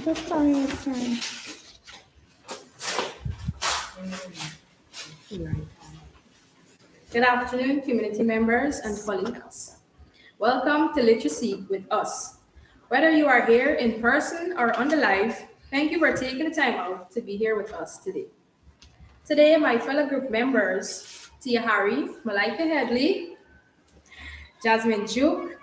Good afternoon, community members and colleagues. Welcome to Literacy with Us. Whether you are here in person or on the live, thank you for taking the time out to be here with us today. Today, my fellow group members, Tia Harry, Malika Headley, Jasmine Duke,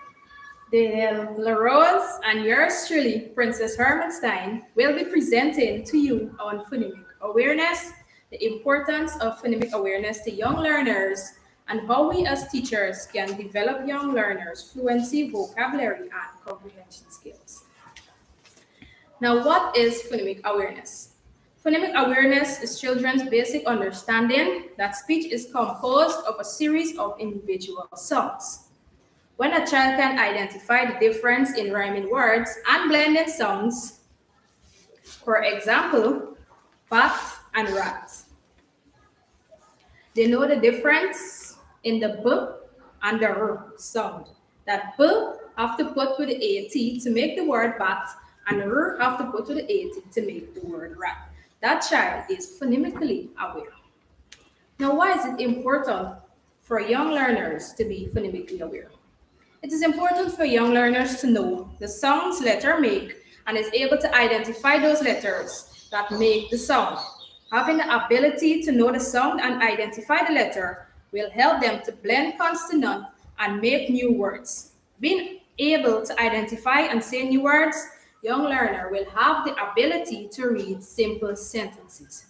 Danielle LaRose, and yours truly, Princess Hermanstein, will be presenting to you on phonemic awareness, the importance of phonemic awareness to young learners, and how we as teachers can develop young learners' fluency, vocabulary, and comprehension skills. Now, what is phonemic awareness? Phonemic awareness is children's basic understanding that speech is composed of a series of individual sounds. When a child can identify the difference in rhyming words and blended sounds, for example, bat and rat, they know the difference in the b and the r sound. That b have to put with the AT to make the word bat, and r have to put with the AT to make the word rat. That child is phonemically aware. Now, why is it important for young learners to be phonemically aware? It is important for young learners to know the sounds letter make and is able to identify those letters that make the sound. Having the ability to know the sound and identify the letter will help them to blend consonant and make new words. Being able to identify and say new words, young learner will have the ability to read simple sentences.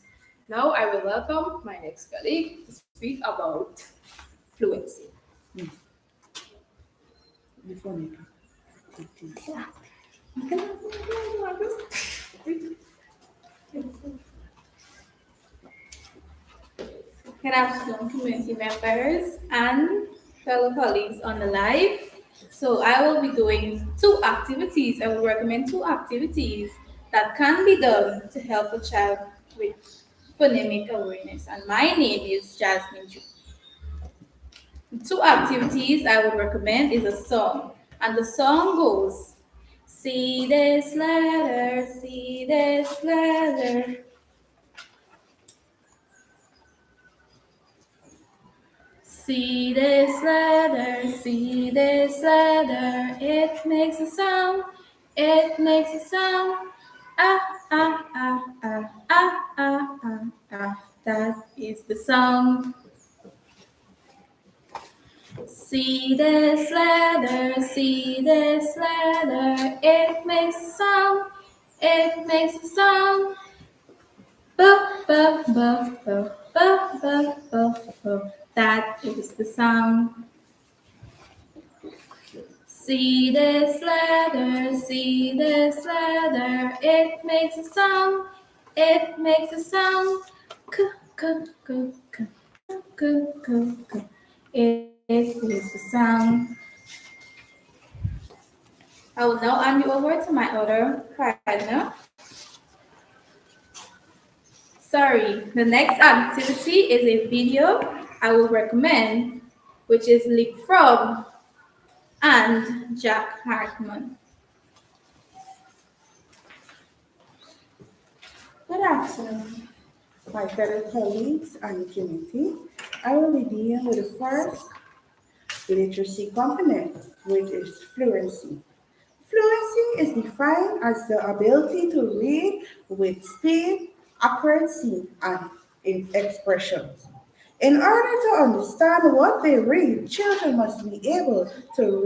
Now I will welcome my next colleague to speak about fluency. Good afternoon, community members and fellow colleagues on the live. So I will be doing two activities. I will recommend two activities that can be done to help a child with phonemic awareness. And my name is Jasmine Ju. The two activities I would recommend is a song. And the song goes, see this letter, see this letter. See this letter, see this letter, it makes a sound, it makes a sound. Ah, ah, ah, ah, ah, ah, ah, ah, that is the sound. See this letter, see this letter, it makes a sound, it makes a sound. Ba, ba, ba, ba, ba, ba, ba, ba. That is the sound. See this letter, see this letter, it makes a sound, it makes a sound. K, k, k, k, k, k, k. It is the sound. I will now hand you over to my other partner. Sorry, the next activity is a video I will recommend, which is Leapfrog and Jack Hartman. Good afternoon, my fellow colleagues and community. I will be dealing with the first literacy component, which is fluency. Fluency is defined as the ability to read with speed, accuracy, and expressions. In order to understand what they read, children must be able to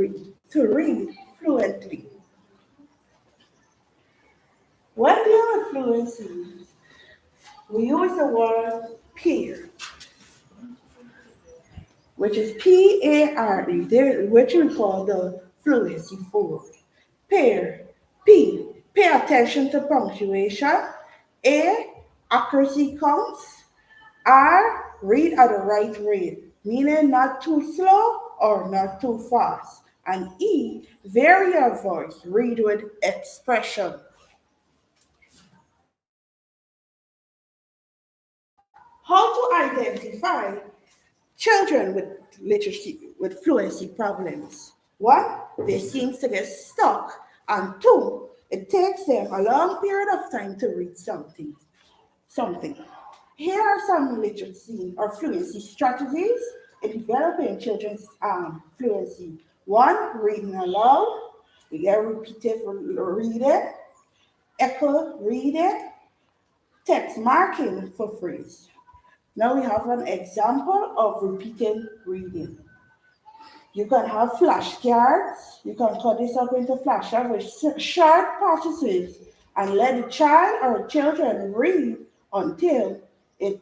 read fluently. When dealing with fluency, we use the word peer, which is P-A-R-E, which we call the fluency forward. Pair, P, pay attention to punctuation. A, accuracy counts. R, read at the right rate, meaning not too slow or not too fast. And E, vary your voice, read with expression. How to identify children with fluency problems. One, they seem to get stuck. And two, It takes them a long period of time to read something. Here are some literacy or fluency strategies in developing children's fluency. One, reading aloud. You get repeated reading, echo reading, text marking for phrase. Now we have an example of repeated reading. You can have flashcards. You can cut this up into flashcards with short passages and let the child or children read until it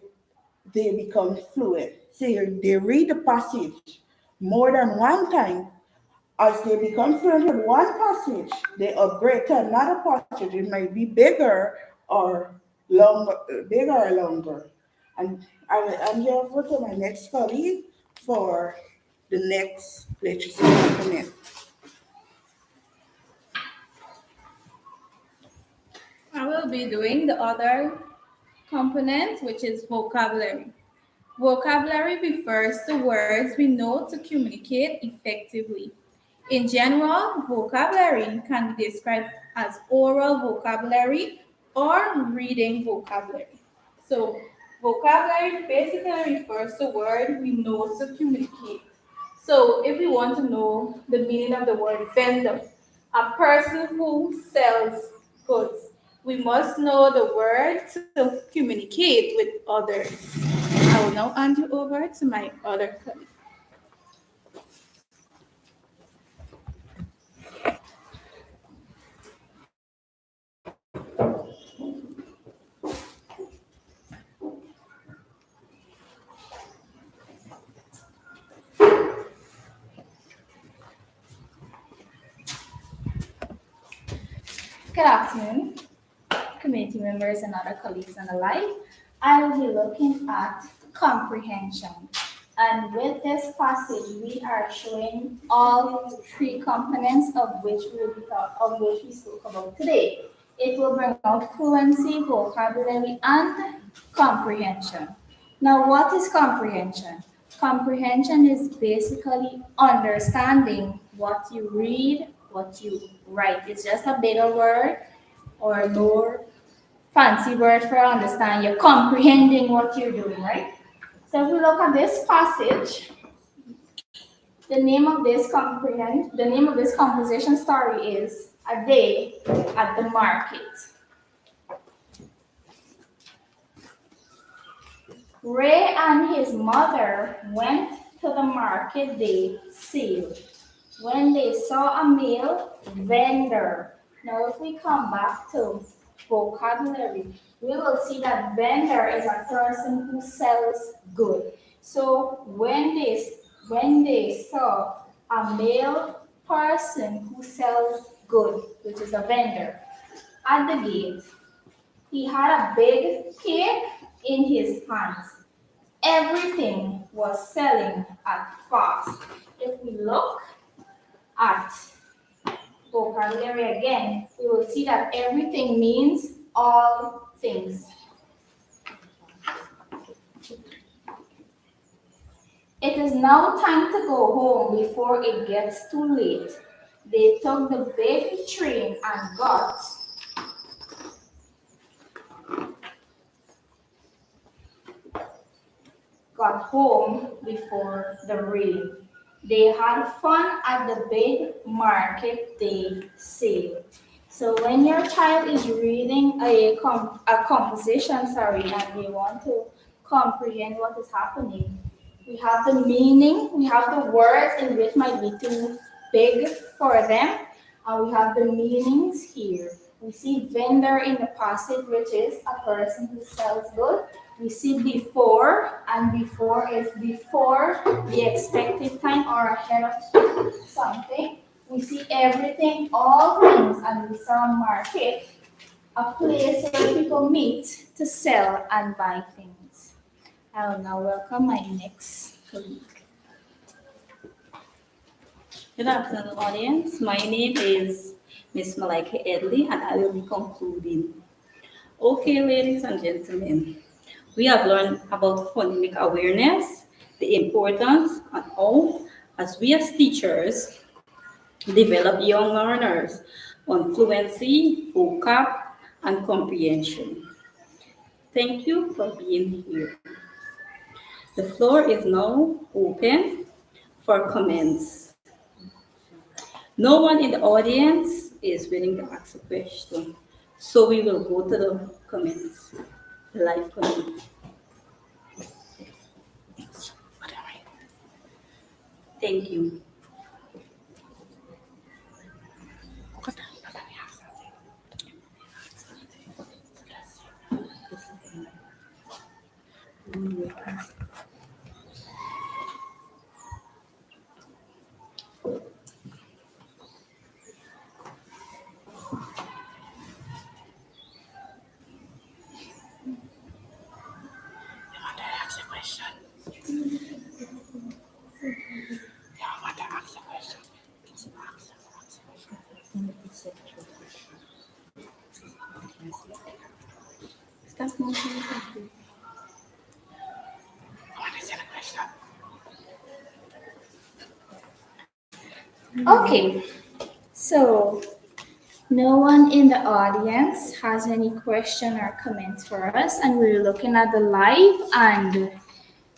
they become fluent. So they read the passage more than one time. As they become fluent with one passage, they upgrade to another passage. It might be longer, bigger or longer. And I will hand you over to my next colleague for the next literacy component. I will be doing the other component, which is vocabulary. Vocabulary refers to words we know to communicate effectively. In general, vocabulary can be described as oral vocabulary or reading vocabulary. So, vocabulary basically refers to words we know to communicate. So, if we want to know the meaning of the word vendor, a person who sells goods, we must know the word to communicate with others. I will now hand you over to my other colleague. Good afternoon, community members and other colleagues on the live. I will be looking at comprehension. And with this passage, we are showing all three components of which we spoke about today. It will bring out fluency, vocabulary, and comprehension. Now, what is comprehension? Comprehension is basically understanding what you read, what you write. It's just a bigger word or a more fancy word for understand. You're comprehending what you're doing, right? So if we look at this passage, the name of this composition story is A Day at the Market. Ray and his mother went to the market day sale when they saw a male vendor. Now if we come back to vocabulary, we will see that vendor is a person who sells goods. So when they saw a male person who sells goods, which is a vendor, at the gate, he had a big cake in his hands. Everything was selling at fast. If we look at vocabulary again, we will see that everything means all things. It is now time to go home before it gets too late. They took the big train and got home before the rain. They had fun at the big market day sale. So when your child is reading a composition, and they want to comprehend what is happening, we have the meaning, we have the words in which might be too big for them, and we have the meanings here. We see vendor in the passage, which is a person who sells goods. We see before, and before is before the expected time or ahead of something. We see everything, all things, and we saw market, a place where people meet to sell and buy things. I will now welcome my next colleague. Good afternoon, audience. My name is Miss Malaika Edley, and I will be concluding. Okay, ladies and gentlemen, we have learned about phonemic awareness, the importance, and how, as we as teachers, develop young learners. on fluency, vocab, and comprehension. Thank you for being here. The floor is now open for comments. No one in the audience is willing to ask a question, so we will go to the comments, the live comments. Thank you. Stop motion. Okay, so no one in the audience has any question or comments for us, and we're looking at the live, and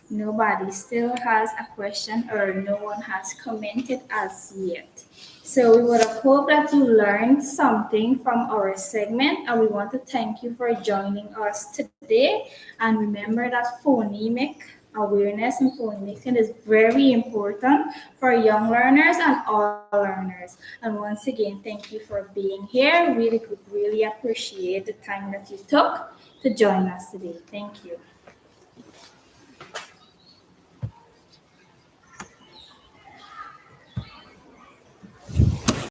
nobody still has a question or no one has commented as yet. So we would have hoped that you learned something from our segment, and we want to thank you for joining us today. And remember that phonemic awareness and phonemic is very important for young learners and all learners. And once again, thank you for being here. Really appreciate the time that you took to join us today. Thank you.